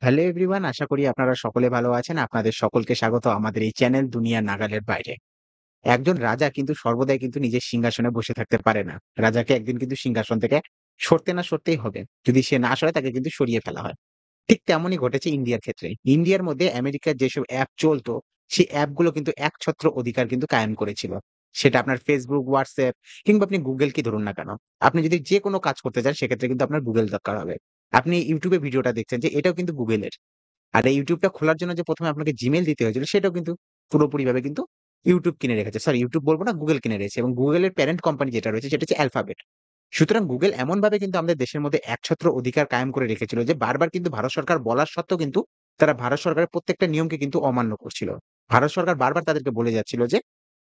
Hello everyone, আশা করি আপনারা সকলে ভালো আছেন। আপনাদের সকলকে স্বাগত আমাদের এই চ্যানেল দুনিয়া নাগালের বাইরে। একজন রাজা কিন্তু সর্বদাই কিন্তু নিজের সিংহাসনে বসে থাকতে পারে না। রাজাকে একদিন কিন্তু সিংহাসন থেকে সরতে না সরতেই হবে। যদি সে না সরে তাকে কিন্তু সরিয়ে ফেলা হয়। ঠিক তেমনই ঘটেছে ইন্ডিয়ার ক্ষেত্রে। ইন্ডিয়ার মধ্যে আমেরিকার যেসব অ্যাপ চলতো, সেই অ্যাপগুলো কিন্তু একছত্র অধিকার কিন্তু কায়েম করেছিল। সেটা আপনার Facebook, WhatsApp কিংবা আপনি Google-কেই ধরুন না কেন। আপনি যদি যেকোনো কাজ করতে চান সেক্ষেত্রে কিন্তু আপনার Google দরকার হবে। আপনি YouTube এ ভিডিওটা দেখছেন যে এটাও কিন্তু Google-এর। আর এই YouTube টা খোলার জন্য যে ১ম এ আপনাকে Gmail দিতে হয়েছিল সেটাও কিন্তু পুরোপুরিভাবে কিন্তু YouTube কিনে রেখেছে। সরি, YouTube বলব না, Google কিনে রেখেছে এবং Google এর প্যারেন্ট কোম্পানি যেটা রয়েছে সেটা হচ্ছে Alphabet। সুতরাং Google এমনভাবে কিন্তু আমাদের দেশের মধ্যে একছত্র অধিকার কায়েম করে রেখেছিল যে বারবার কিন্তু ভারত সরকার বলার সত্ত্বেও কিন্তু তারা ভারত সরকারের প্রত্যেকটা নিয়মকে কিন্তু অমান্য করছিল। ভারত সরকার বারবার তাদেরকে বলে যাচ্ছিল যে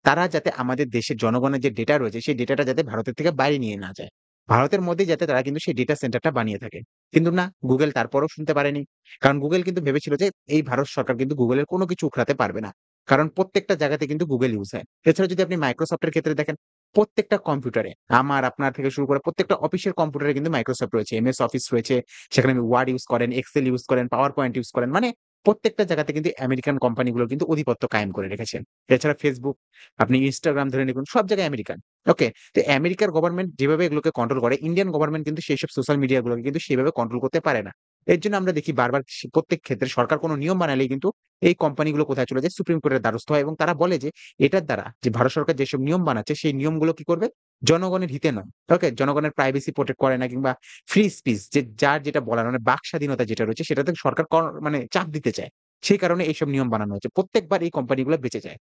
তারা যাতে আমাদের দেশের জনগণের যে ডেটা রয়েছে সেই ডেটাটা যাতে ভারতের থেকে বাইরে নিয়ে না যায়। ভারতের মধ্যেই যাতে তারা কিন্তু সেই ডেটা সেন্টারটা বানিয়ে থাকে। কিন্তু না, Google তারপরেও শুনতে পারেনি। কারণ Google কিন্তু ভেবেছিল যে এই ভারত সরকার কিন্তু Google এর কোনো কিছু উখড়াতে পারবে না। কারণ প্রত্যেকটা জায়গাতে কিন্তু Google ইউজ হয়। এছাড়া যদি আপনি Microsoft এর ক্ষেত্রে দেখেন, প্রত্যেকটা কম্পিউটারে আমার আপনার থেকে শুরু করে প্রত্যেকটা অফিসের কম্পিউটারে কিন্তু Microsoft রয়েছে। MS অফিস রয়েছে। সেখানে আপনি Word ইউজ করেন, Excel ইউজ করেন, PowerPoint ইউজ করেন। মানে প্রত্যেকটা জায়গাতে কিন্তু আমেরিকান কোম্পানিগুলো কিন্তু আধিপত্য কায়েম করে রেখেছে। এছাড়া Facebook, আপনি Instagram ধরে নিকুন, সব জায়গায় আমেরিকান। ওকে? তো আমেরিকার গভর্নমেন্ট যেভাবে এগুলোকে কন্ট্রোল করে, ইন্ডিয়ান গভর্নমেন্ট কিন্তু সেইসব সোশ্যাল মিডিয়া গুলোকে কিন্তু সেভাবে কন্ট্রোল করতে পারে না। এর জন্য আমরা দেখি বারবার প্রত্যেক ক্ষেত্রে সরকার কোন নিয়ম বানালেই কিন্তু এই কোম্পানিগুলো কোথায় চলে যায়? সুপ্রিম কোর্টের দ্বারস্থ হয় এবং তারা বলে যে এটার দ্বারা যে ভারত সরকার যেসব নিয়ম বানাচ্ছে সেই নিয়মগুলো কি করবে? জনগণের হিতে নয়। ওকে? জনগণের প্রাইভেসি প্রটেক্ট করে না কিংবা ফ্রি স্পিচ যে যার যেটা বলার মানে বাক স্বাধীনতা যেটা রয়েছে সেটাতে সরকার মানে চাপ দিতে চায়। সেই কারণে এইসব নিয়ম বানানো হচ্ছে। প্রত্যেকবার এই কোম্পানিগুলো বেঁচে যায়।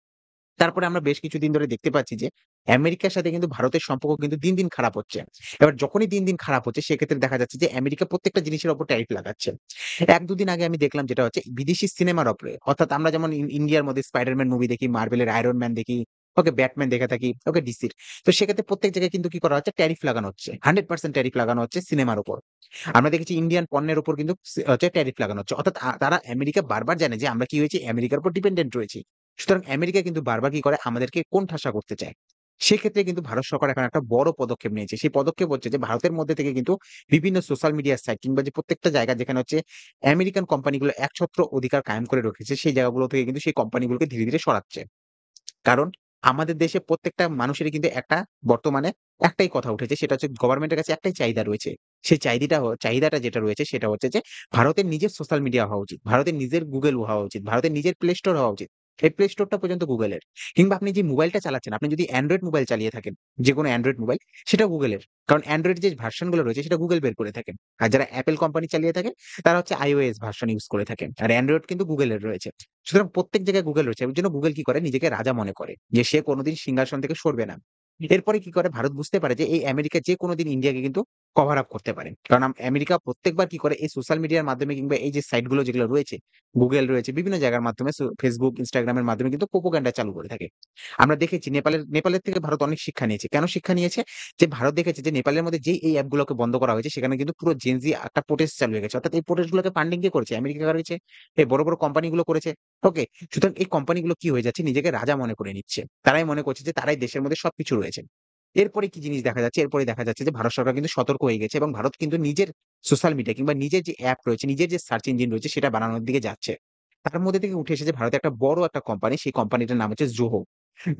তারপরে আমরা বেশ কিছুদিন ধরে দেখতে পাচ্ছি যে আমেরিকার সাথে কিন্তু ভারতের সম্পর্ক কিন্তু দিন, দিন খারাপ হচ্ছে। এবার যখনই দিন, দিন খারাপ হচ্ছে সেক্ষেত্রে দেখা যাচ্ছে যে আমেরিকা প্রত্যেকটা জিনিসের উপর ট্যারিফ লাগাচ্ছে। ১-২ দিন আগে আমি দেখলাম যেটা হচ্ছে বিদেশি সিনেমার উপরে, অর্থাৎ আমরা যেমন ইন্ডিয়ার মধ্যে স্পাইডারম্যান মুভি দেখি, মার্ভেলের আয়রন ম্যান দেখি, ওকে ব্যাটম্যান দেখে থাকি, ওকে ডিসির। তো সেক্ষেত্রে প্রত্যেক জায়গায় কিন্তু কি করা হচ্ছে? ট্যারিফ লাগানো হচ্ছে। 100% ট্যারিফ লাগানো হচ্ছে সিনেমার উপর। আমরা দেখেছি ইন্ডিয়ান পণ্যের উপর কিন্তু হচ্ছে ট্যারিফ লাগানো হচ্ছে। অর্থাৎ তারা আমেরিকা বারবার জানে যে আমরা কি হয়েছি? আমেরিকার উপর ডিপেন্ডেন্ট রয়েছি। সুতরাং আমেরিকা কিন্তু বারবার কি করে? আমাদেরকে কোণঠাসা করতে চায়। সেক্ষেত্রে কিন্তু ভারত সরকার এখন একটা বড় পদক্ষেপ নিয়েছে। সেই পদক্ষেপ হচ্ছে যে ভারতের মধ্যে থেকে কিন্তু বিভিন্ন সোশ্যাল মিডিয়া সাইট কিংবা যে প্রত্যেকটা জায়গা যেখানে হচ্ছে আমেরিকান কোম্পানিগুলো একছত্র অধিকার কায়েম করে রেখেছে, সেই জায়গাগুলো থেকে কিন্তু সেই কোম্পানিগুলোকে ধীরে, ধীরে সরাচ্ছে। কারণ আমাদের দেশে প্রত্যেকটা মানুষেরই কিন্তু বর্তমানে একটাই কথা উঠেছে, সেটা হচ্ছে গভর্নমেন্টের কাছে একটাই চাহিদা রয়েছে। সেই চাহিদাটা যেটা রয়েছে সেটা হচ্ছে যে ভারতের নিজের সোশ্যাল মিডিয়া হওয়া উচিত। ভারতের নিজের Google হওয়া উচিত। ভারতের নিজের প্লে স্টোর হওয়া উচিত। এই প্লে স্টোরটা পর্যন্ত Google এর। কিংবা আপনি যে মোবাইলটা চালাচ্ছেন, আপনি যদি অ্যান্ড্রয়েড মোবাইল চালিয়ে থাকেন, যেকোনো অ্যান্ড্রয়েড মোবাইল, সেটাও Google এর। কারণ অ্যান্ড্রয়েড যে ভার্সন গুলো রয়েছে সেটা Google বের করে থাকেন। আর যারা Apple কোম্পানি চালিয়ে থাকেন তারা হচ্ছে iOS ভার্সন ইউজ করে থাকেন। আর অ্যান্ড্রয়েড কিন্তু Google এর রয়েছে। সুতরাং প্রত্যেক জায়গায় Google রয়েছে। এর জন্য Google কি করে? নিজেকে রাজা মনে করে যে সে কোনদিন সিংহাসন থেকে সরবে না। এরপরে কি করে? ভারত বুঝতে পারে যে এই আমেরিকা যে কোনদিন ইন্ডিয়াকে কিন্তু কভার আপ করতে পারে। কারণ আমেরিকা প্রত্যেকবার কি করে? এই সোশ্যাল মিডিয়ার মাধ্যমে কিংবা এই যে সাইট গুলো যেগুলো রয়েছে, Google রয়েছে, বিভিন্ন জায়গার মাধ্যমে Facebook, Instagram এর মাধ্যমে কিন্তু প্রোপাগান্ডা চালু করে থাকে। আমরা দেখেছি নেপালের থেকে ভারত অনেক শিক্ষা নিয়েছে। কেন শিক্ষা নিয়েছে? যে ভারত দেখেছে যে নেপালের মধ্যে যেই এই অ্যাপ গুলোকে বন্ধ করা হয়েছে সেখানে কিন্তু পুরো Gen Z একটা প্রোটেস্ট চালু হয়ে গেছে। অর্থাৎ এই প্রোটেস্ট গুলোকে ফান্ডিং কে করেছে? আমেরিকা করেছে। এই বড়, বড় কোম্পানি গুলো করেছে। ওকে? সুতরাং এই কোম্পানিগুলো কি হয়ে যাচ্ছে? নিজেকে রাজা মনে করে নিচ্ছে। তারাই মনে করছে যে তারাই দেশের মধ্যে সবকিছু রয়েছে। এরপরে কি জিনিস দেখা যাচ্ছে? এরপরে দেখা যাচ্ছে যে ভারত সরকার কিন্তু সতর্ক হয়ে গেছে এবং ভারত কিন্তু নিজের সোশ্যাল মিডিয়া কিংবা নিজের যে অ্যাপ রয়েছে, নিজের যে সার্চ ইঞ্জিন রয়েছে সেটা বানানোর দিকে যাচ্ছে। তার মধ্যে থেকে উঠে এসেছে ভারতে একটা বড় একটা কোম্পানি, সেই কোম্পানিটার নাম হচ্ছে Zoho।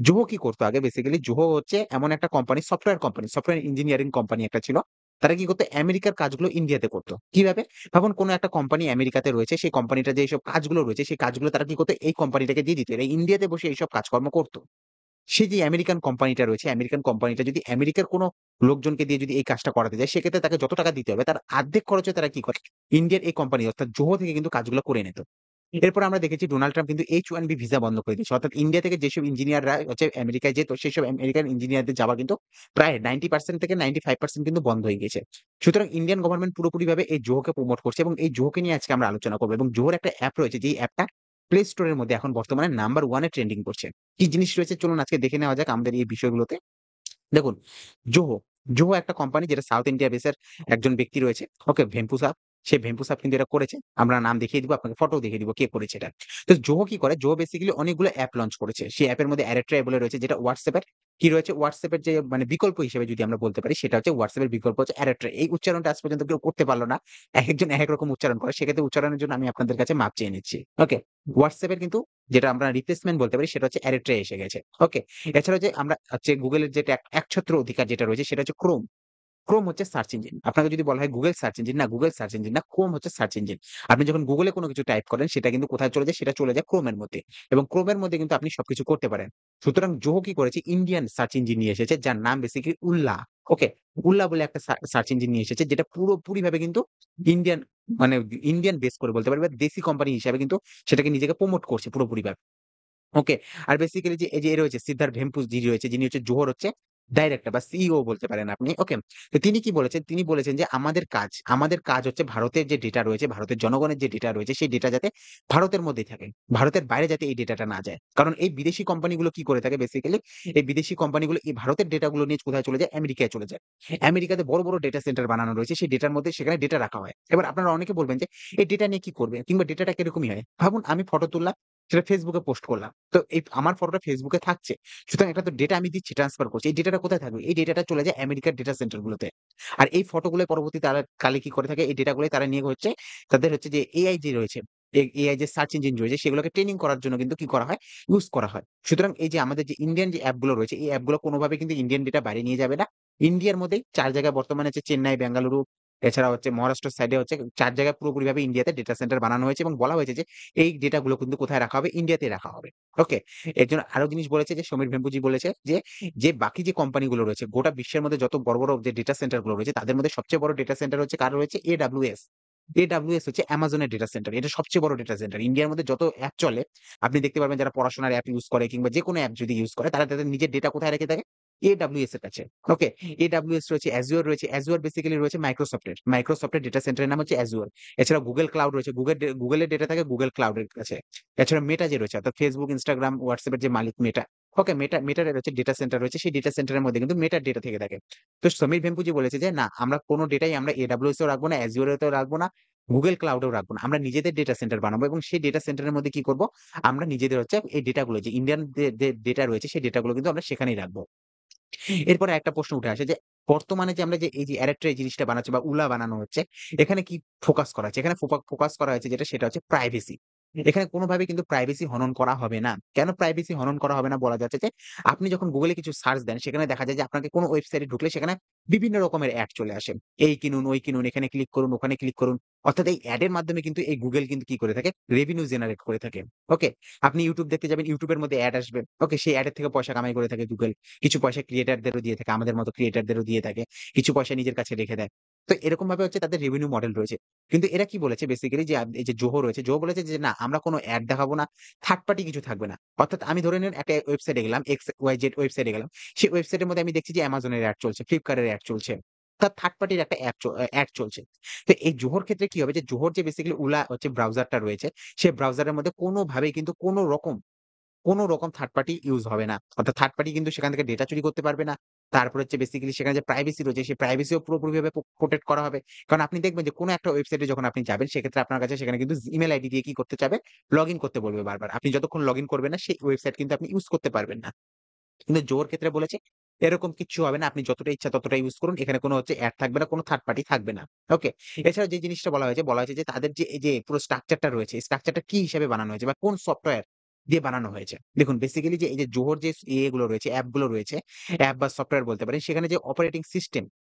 Zoho কি করতো আগে? বেসিক্যালি Zoho হচ্ছে এমন একটা কোম্পানি, সফটওয়্যার ইঞ্জিনিয়ারিং কোম্পানি একটা ছিল। তারা কি করতো? আমেরিকার কাজগুলো ইন্ডিয়াতে করত। কিভাবে? ভাবুন কোন একটা কোম্পানি আমেরিকাতে রয়েছে, সেই কোম্পানিটার যে এইসব কাজগুলো রয়েছে, সেই কাজগুলো তারা কি করত? এই কোম্পানিটাকে দিয়ে দিত। এরা ইন্ডিয়াতে বসে এইসব কাজকর্ম করত। সেই যে আমেরিকান কোম্পানিটা রয়েছে, আমেরিকান কোম্পানিটা যদি আমেরিকার কোন লোকজনকে দিয়ে যদি এই কাজটা করাতে যায়, সেক্ষেত্রে তাকে যত টাকা দিতে হবে তার অর্ধেক খরচে তারা কি করে? ইন্ডিয়ার এই কোম্পানি অর্থাৎ Zoho থেকে কিন্তু কাজগুলো করে নিত। এরপর আমরা দেখেছি ডোনাল্ড ট্রাম্প কিন্তু H-1B ভিসা বন্ধ করে দিয়েছে। অর্থাৎ ইন্ডিয়া থেকে যেসব ইঞ্জিনিয়াররা হচ্ছে আমেরিকায় যেত, সেসব আমেরিকান ইঞ্জিনিয়ারদের যাওয়া কিন্তু প্রায় 90% থেকে 95% কিন্তু বন্ধ হয়ে গিয়েছে। সুতরাং ইন্ডিয়ান গভর্নমেন্ট পুরোপুরিভাবে এই Zoho কে প্রমোট করছে এবং এই Zoho কে নিয়ে আজকে আমরা আলোচনা করব এবং Zoho র একটা অ্যাপ রয়েছে যেই অ্যাপটা প্লে স্টোর এর মধ্যে এখন বর্তমানে নাম্বার 1 এ ট্রেন্ডিং করছে। কি জিনিস রয়েছে চলুন আজকে দেখে নেওয়া যাক আমাদের এই বিষয়গুলোতে। দেখুন, জোহো, জোহো একটা কোম্পানি যেটা সাউথ ইন্ডিয়া বেসের একজন ব্যক্তি রয়েছে। ওকে? ভেম্পু সাহ। সে ভেম্পু সাহ কিন্তু এটা করেছে। আমরা নাম দেখিয়ে দিব, আপনাকে ফটোও দেখিয়ে দিব কে করেছে এটা। তো জোহো কি করে? জোহো বেসিক্যালি অনেকগুলো অ্যাপ লঞ্চ করেছে। সেই অ্যাপের মধ্যে অ্যারেট্রাই বলে রয়েছে যেটা WhatsApp এর কি রয়েছে WhatsApp এর যে মানে বিকল্প হিসেবে যদি আমরা বলতে পারি সেটা হচ্ছে WhatsApp এর বিকল্প হচ্ছে অ্যাডাপ্টার। এই উচ্চারণটা আজ পর্যন্ত কেউ করতে পারল না। একেকজন একেক রকম উচ্চারণ করে। সেক্ষেত্রে উচ্চারণের জন্য আমি আপনাদের কাছে মাপ চেয়ে নিচ্ছি। ওকে? WhatsApp এর কিন্তু যেটা আমরা রিপ্লেসমেন্ট বলতে পারি সেটা হচ্ছে অ্যাডাপ্টার এসে গেছে। ওকে? এছাড়াও যে আমরা হচ্ছে Google এর যেটা একছত্র অধিকার যেটা রয়েছে সেটা হচ্ছে Chrome। Chrome হচ্ছে সার্চ ইঞ্জিন। আপনাকে যদি বলা হয় Google সার্চ ইঞ্জিন, না Google সার্চ ইঞ্জিন না, Chrome হচ্ছে সার্চ ইঞ্জিন। আপনি যখন Google এ কোন কিছু টাইপ করেন সেটা কিন্তু কোথায় চলে যায়? সেটা চলে যায় Chrome এর মধ্যে। এবং Chrome এর মধ্যে কিন্তু আপনি সবকিছু করতে পারেন। সুতরাং জোহো কি করেছে? ইন্ডিয়ান সার্চ ইঞ্জিন নিয়ে এসেছে যার নাম বেসিক্যালি উল্লাহ। ওকে? উল্লাহ বলে একটা সার্চ ইঞ্জিন নিয়ে এসেছে যেটা পুরোপুরিভাবে কিন্তু ইন্ডিয়ান মানে ইন্ডিয়ান বেস করে বলতে পারি বা দেশি কোম্পানি হিসাবে কিন্তু সেটাকে নিজেকে প্রমোট করছে পুরোপুরিভাবে। ওকে। আর বেসিক্যালি যে এই যে রয়েছে সিদ্ধার্থ ভেমপুজি রয়েছে যিনি হচ্ছে জোহর হচ্ছে ডাইরেক্টর বা সিইও বলতে পারেন আপনি। ওকে। তো তিনি কি বলেছেন? তিনি বলেছেন যে আমাদের কাজ হচ্ছে ভারতের যে ডেটা রয়েছে, ভারতের জনগণের যে ডেটা রয়েছে সেই ডেটা যাতে ভারতের মধ্যেই থাকে। ভারতের বাইরে যাতে এই ডেটাটা না যায়। কারণ এই বিদেশি কোম্পানিগুলো কি করে থাকে বেসিক্যালি এই বিদেশি কোম্পানিগুলো এই ভারতের ডেটাগুলো নিয়ে কোথায় চলে যায়? আমেরিকায় চলে যায়। আমেরিকাতে বড় ডেটা সেন্টার বানানো রয়েছে। সেই ডেটার মধ্যে সেখানে ডেটা রাখা হয়। এবার আপনারা অনেকে বলবেন যে এই ডেটা নিয়ে কি করবে? কিংবা ডেটাটা কিরকমই হয়? ভাবুন আমি ফটো তুললাম সেটা Facebook এ পোস্ট করলাম। তো এই আমার ফটোটা Facebook এ থাকছে। সুতরাং এটা তো ডেটা আমি দিচ্ছি, ট্রান্সফার করছি। এই ডেটাটা কোথায় থাকবে? এই ডেটাটা চলে যায় আমেরিকার ডেটা সেন্টার গুলোতে। আর এই ফটোগুলো পরবর্তী তারা কালে কি করে থাকে? এই ডেটাগুলোই তারা নিয়ে হচ্ছে তাদের হচ্ছে যে AI যে রয়েছে, AI যে সার্চ ইঞ্জিন রয়েছে সেগুলোকে ট্রেনিং করার জন্য কিন্তু কি করা হয়? ইউস করা হয়। সুতরাং এই যে আমাদের যে ইন্ডিয়ান যে অ্যাপগুলো রয়েছে, এই অ্যাপগুলো কোনভাবে কিন্তু ইন্ডিয়ান ডেটা বাইরে নিয়ে যাবে না। ইন্ডিয়ার মধ্যেই ৪ জায়গায় বর্তমানে হচ্ছে চেন্নাই, বেঙ্গালুরু এছাড়া হচ্ছে মহারাষ্ট্রের সাইডে হচ্ছে ৪ জায়গায় পুরোপুরিভাবে ইন্ডিয়াতে ডেটা সেন্টার বানানো হয়েছে এবং বলা হয়েছে যে এই ডেটাগুলো কিন্তু কোথায় রাখা হবে? ইন্ডিয়াতেই রাখা হবে। ওকে? এর জন্য আরো জিনিস বলেছে যে সমীর ভেম্বুজি বলেছে যে বাকি যে কোম্পানিগুলো রয়েছে গোটা বিশ্বের মধ্যে যত বড় যে ডেটা সেন্টার গুলো রয়েছে তাদের মধ্যে সবচেয়ে বড় ডেটা সেন্টার হচ্ছে কার রয়েছে? AWS। AWS হচ্ছে Amazon এর ডেটা সেন্টার। এটা সবচেয়ে বড় ডেটা সেন্টার। ইন্ডিয়ার মধ্যে যত অ্যাপ চলে আপনি দেখতে পারবেন যারা পড়াশোনার অ্যাপ ইউস করে কিংবা যেকোনো অ্যাপ যদি ইউস করে তারা তাদের নিজের ডেটা কোথায় রেখে থাকে? AWS এর কাছে। ওকে? AWS রয়েছে, Azure রয়েছে। Azure বেসিক্যালি রয়েছে Microsoft এর। Microsoft এর ডেটা সেন্টারের নাম হচ্ছে Azure। এছাড়া Google Cloud রয়েছে। Google এর ডেটা থাকে Google Cloud এর কাছে। এছাড়া Meta যে রয়েছে অর্থাৎ Facebook, Instagram, WhatsApp এর যে মালিক Meta। ওকে? Meta এর হচ্ছে ডেটা সেন্টার রয়েছে। সেই ডেটা সেন্টারের মধ্যে কিন্তু Meta র ডেটা থেকে থাকে। তো সমীর ভেম্পুজি বলেছে যে, "না, আমরা কোন ডেটাই আমরা AWS এও রাখবো না, Azure এতেও রাখবো না, Google Cloud এও রাখবো না। আমরা নিজেদের ডেটা সেন্টার বানাবো এবং সেই ডেটা সেন্টারের মধ্যে কি করব? আমরা নিজেদের হচ্ছে এই ডেটাগুলো যে ইন্ডিয়ান যে ডেটা রয়েছে সেই ডেটাগুলো কিন্তু আমরা সেখানেই রাখবো।" এরপরে একটা প্রশ্ন উঠে আসে যে বর্তমানে যে আমরা যে এই যে অ্যাডাপ্টার এই জিনিসটা বানাচ্ছি বা উলা বানানো হচ্ছে, এখানে কি ফোকাস করা হচ্ছে? এখানে ফোকাস করা হয়েছে যেটা সেটা হচ্ছে প্রাইভেসি। এখানে কোনভাবে কিন্তু প্রাইভেসি হনন করা হবে না। কেন প্রাইভেসি হনন করা হবে না? বলা যাচ্ছে যে আপনি যখন Google এ কিছু সার্চ দেন সেখানে দেখা যায় যে আপনাকে কোন ওয়েবসাইটে ঢুকলে সেখানে বিভিন্ন রকমের এড চলে আসে। এই কিনুন, ওই কিনুন, এখানে ক্লিক করুন, ওখানে ক্লিক করুন। অর্থাৎ এই এড এর মাধ্যমে কিন্তু এই Google কিন্তু কি করে থাকে? রেভিনিউ জেনারেট করে থাকে। ওকে? আপনি YouTube দেখতে যাবেন, YouTube এর মধ্যে এড আসবে। ওকে? সেই এড এর থেকে পয়সা কামাই করে থাকে Google। কিছু পয়সা ক্রিয়েটরদেরও দিয়ে থাকে, আমাদের মতো ক্রিয়েটরদেরও দিয়ে থাকে। কিছু পয়সা নিজের কাছে রেখে দেয়। তো এরকমভাবে হচ্ছে তাদের রেভিনিউ মডেল রয়েছে। কিন্তু এরা কি বলেছে বেসিক্যালি যে এই যে জোহো রয়েছে, জোহো বলেছে যে, "না, আমরা কোন এড দেখাবো না। থার্ড পার্টি কিছু থাকবে না।" অর্থাৎ আমি ধরে নিন একটা ওয়েবসাইটে গেলাম, XYZ ওয়েবসাইটে গেলাম। সেই ওয়েবসাইটের মধ্যে আমি দেখছি যে Amazon এর এড চলছে, Flipkart এর এড চলছে। অর্থাৎ থার্ড পার্টির একটা এড চলছে। তো এই জোহোর ক্ষেত্রে কি হবে যে জোহোর যে বেসিক্যালি উলা হচ্ছে ব্রাউজারটা রয়েছে, সেই ব্রাউজারের মধ্যে কোনভাবেই কিন্তু কোন রকম থার্ড পার্টি ইউস হবে না। অর্থাৎ থার্ড পার্টি কিন্তু সেখান থেকে ডেটা চুরি করতে পারবে না। তারপর হচ্ছে বেসিক্যালি সেখানে যে প্রাইভেসি রয়েছে, সেই প্রাইভেসিও পুরোপুরিভাবে প্রটেক্ট করা হবে। কারণ আপনি দেখবেন যে কোন একটা ওয়েবসাইটে যখন আপনি যাবেন সেক্ষেত্রে আপনার কাছে সেখানে কিন্তু ইমেইল আইডি দিয়ে কি করতে চাবে? লগইন করতে বলবে বারবার। আপনি যতক্ষণ লগইন করবেন না সেই ওয়েবসাইট কিন্তু আপনি ইউস করতে পারবেন না। কিন্তু জোর ক্ষেত্রে বলেছে, এরকম কিচ্ছু হবে না। আপনি যতটা ইচ্ছা ততটা ইউস করুন। এখানে কোন হচ্ছে এড থাকবে না, কোন থার্ড পার্টি থাকবে না। ওকে? এছাড়া যে জিনিসটা বলা হয়েছে যে তাদের যে এই যে পুরো স্ট্রাকচারটা রয়েছে, এই স্ট্রাকচারটা কি হিসেবে বানানো হয়েছে বা কোন সফটওয়্যার দিয়ে বানানো হয়েছে। দেখুন বেসিক্যালি যে এই যে জোহর যে গুলো রয়েছে, অ্যাপ গুলো রয়েছে, অ্যাপ বা সফটওয়্যার বলতে পারেন, সেখানে যে অপারেটিং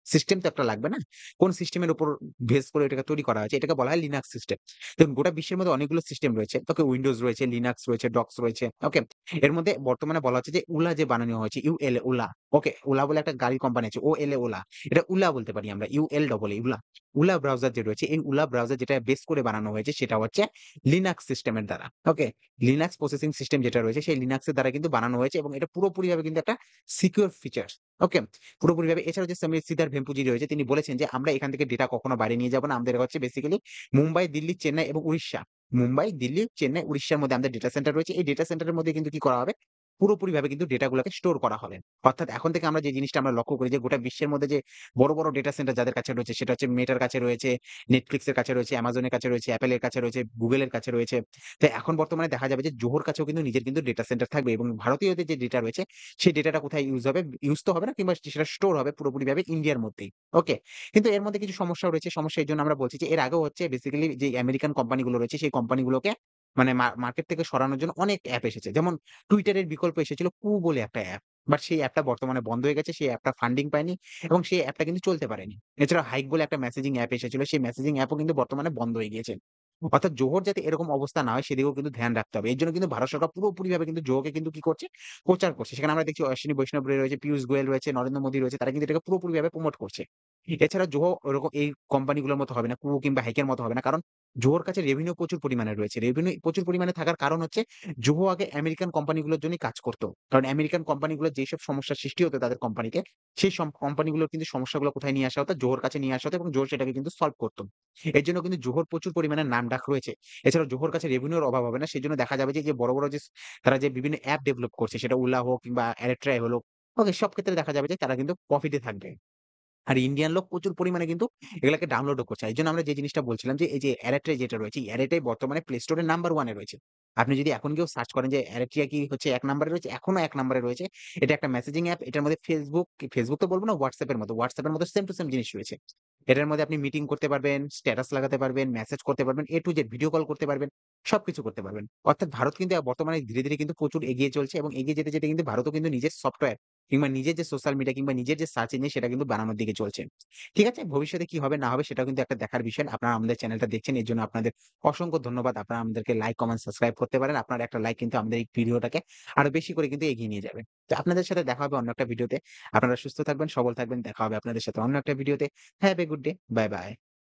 সিস্টেম তো একটা লাগবে না? কোন সিস্টেমের উপর বেস করে এটাকে তৈরি করা হয়েছে, এটাকে বলা হয় লিনাক্স সিস্টেম। দেখুন গোটা বিশ্বের মধ্যে অনেকগুলো সিস্টেম রয়েছে। ওকে? উইন্ডোজ রয়েছে, লিনাক্স রয়েছে, ডক্স রয়েছে। ওকে? এর মধ্যে বর্তমানে বলা হচ্ছে যে উলা যে বানানো হয়েছে ULA উলা। ওকে? উলা বলে একটা গাড়ির কোম্পানি আছে OLA ওলা। এটা উলা বলতে পারি আমরা ULAA উলা। উলা ব্রাউজার যে রয়েছে এই উলা ব্রাউজার যেটা বেস করে বানানো হয়েছে সেটা হচ্ছে লিনাক্স সিস্টেমের দ্বারা। ওকে? লিনাক্স প্রসেসিং সিস্টেম যেটা রয়েছে সেই লিনাক্স এর দ্বারা কিন্তু বানানো হয়েছে এবং এটা পুরোপুরিভাবে কিন্তু একটা সিকিউর ফিচারস। ওকে? পুরোপুরিভাবে এছাড়াও যে সিদ্ধার্থ ভেম্পুজি রয়েছে তিনি বলেছেন যে আমরা এখান থেকে ডেটা কখনো বাইরে নিয়ে যাব না। আমাদের হচ্ছে বেসিক্যালি মুম্বাই, দিল্লি, চেন্নাই এবং উড়িষ্যা। মুম্বাই, দিল্লি, চেন্নাই, উড়িষ্যার মধ্যে আমাদের ডেটা সেন্টার রয়েছে। এই ডেটা সেন্টারের মধ্যে কিন্তু কি করা হবে? পুরোপুরিভাবে কিন্তু ডেটাগুলোকে স্টোর করা হবে। অর্থাৎ এখন থেকে আমরা যে জিনিসটা আমরা লক্ষ্য করি যে গোটা বিশ্বের মধ্যে যে বড়, বড় ডেটা সেন্টার যাদের কাছে রয়েছে সেটা হচ্ছে মেটার কাছে রয়েছে, Netflix এর কাছে রয়েছে, Amazon এর কাছে রয়েছে, Apple এর কাছে রয়েছে, Google এর কাছে রয়েছে। তো এখন বর্তমানে দেখা যাবে যে জোহর কাছেও কিন্তু নিজের কিন্তু ডেটা সেন্টার থাকবে এবং ভারতীয়দের যে ডেটা রয়েছে সেই ডেটাটা কোথায় ইউজ হবে? ইউজ তো হবে না কিংবা সেটা স্টোর হবে পুরোপুরিভাবে ইন্ডিয়ার মধ্যেই। ওকে? কিন্তু এর মধ্যে কিছু সমস্যাও রয়েছে। সমস্যা এজন্য আমরা বলছি যে এর আগেও হচ্ছে বেসিক্যালি যে আমেরিকান কোম্পানিগুলো রয়েছে সেই কোম্পানিগুলোকে মানে মার্কেট থেকে সরানোর জন্য অনেক অ্যাপ এসেছে। যেমন Twitter এর বিকল্প এসেছিল কু বলে একটা অ্যাপ। বাট সেই অ্যাপটা বর্তমানে বন্ধ হয়ে গেছে। সেই অ্যাপটা ফান্ডিং পায়নি এবং সেই অ্যাপটা কিন্তু চলতে পারেনি। এছাড়াও হাইক বলে একটা মেসেজিং অ্যাপ এসেছিল। সেই মেসেজিং অ্যাপও কিন্তু বর্তমানে বন্ধ হয়ে গিয়েছে। অর্থাৎ জোহর যাতে এরকম অবস্থা না হয় সেদিকেও কিন্তু ধ্যান রাখতে হবে। এর জন্য কিন্তু ভারত সরকার পুরোপুরিভাবে কিন্তু জোহকে কিন্তু কি করছে? প্রচার করছে। সেখানে আমরা দেখছি অশ্বিনী বৈষ্ণব রয়েছে, পীয়ূষ গোয়েল রয়েছে, নরেন্দ্র মোদী রয়েছে। তারা কিন্তু এটাকে পুরোপুরিভাবে প্রমোট করছে। এছাড়া জোহো ওরকম এই কোম্পানিগুলোর মতো হবে না। কুয়ো কিংবা হাইকের মতো হবে না। কারণ জোহোর কাছে রেভিনিউ প্রচুর পরিমাণে রয়েছে। রেভিনিউ প্রচুর পরিমাণে থাকার কারণ হচ্ছে জোহো আগে আমেরিকান কোম্পানিগুলোর জন্যই কাজ করত। কারণ আমেরিকান কোম্পানিগুলোর যেসব সমস্যার সৃষ্টি হতো তাদের কোম্পানিতে, সেই কোম্পানিগুলোর কিন্তু সমস্যাগুলো কোথায় নিয়ে আসা হতো? জোহোর কাছে নিয়ে আসা হতো এবং জোহর সেটাকে কিন্তু সলভ করত। এর জন্য কিন্তু জোহর প্রচুর পরিমাণে নামডাক রয়েছে। এছাড়াও জোহর কাছে রেভিনিউর অভাব হবে না। সেজন্য দেখা যাবে যে, বড়, বড় যে তারা যে বিভিন্ন অ্যাপ ডেভেলপ করছে সেটা ওলা হোক কিংবা এরেট্রাই হলো, ওকে সব ক্ষেত্রে দেখা যাবে যে তারা কিন্তু প্রফিটে থাকবে। আর ইন্ডিয়ান লোক প্রচুর পরিমাণে কিন্তু এগুলাকে ডাউনলোডও করছে। এইজন্য আমরা যে জিনিসটা বলছিলাম যে, এই যে অ্যারেট্রাই যেটা রয়েছে, এই অ্যারেট্রাই বর্তমানে প্লে স্টোরে নাম্বার 1 এ রয়েছে। আপনি যদি এখন গিয়েও সার্চ করেন যে অ্যারেট্রিয়া কি হচ্ছে ১ নাম্বারে রয়েছে, এখনো ১ নাম্বারে রয়েছে। এটা একটা মেসেজিং অ্যাপ। এটার মধ্যে Facebook তো বলব না WhatsApp এর মতো। WhatsApp এর মতো সেম টু সেম জিনিস রয়েছে। এটার মধ্যে আপনি মিটিং করতে পারবেন, স্ট্যাটাস লাগাতে পারবেন, মেসেজ করতে পারবেন, A to Z video call করতে পারবেন। সবকিছু করতে পারবেন। অর্থাৎ ভারত কিন্তু বর্তমানে ধীরে, ধীরে কিন্তু প্রচুর এগিয়ে চলছে এবং এগিয়ে যেতে, যেতে কিন্তু ভারতও কিন্তু নিজের সফটওয়্যার কিংবা নিজের যে সোশ্যাল মিডিয়া কিংবা নিজের যে সার্চ ইঞ্জিন সেটা কিন্তু বানানোর দিকে চলছে। ঠিক আছে? ভবিষ্যতে কি হবে না হবে সেটাও কিন্তু একটা দেখার বিষয়। আপনারা আমাদের চ্যানেলটা দেখছেন এর জন্য আপনাদের অসংখ্য ধন্যবাদ। আপনারা আমাদেরকে লাইক, কমেন্ট, সাবস্ক্রাইব করতে পারেন। আপনার একটা লাইক কিন্তু আমাদের এই ভিডিওটাকে আরো বেশি করে কিন্তু এগিয়ে নিয়ে যাবে। তো আপনাদের সাথে দেখা হবে অন্য একটা ভিডিওতে। আপনারা সুস্থ থাকবেন, সবল থাকবেন। দেখা হবে আপনাদের সাথে অন্য একটা ভিডিওতে। Have a good day. Bye, by.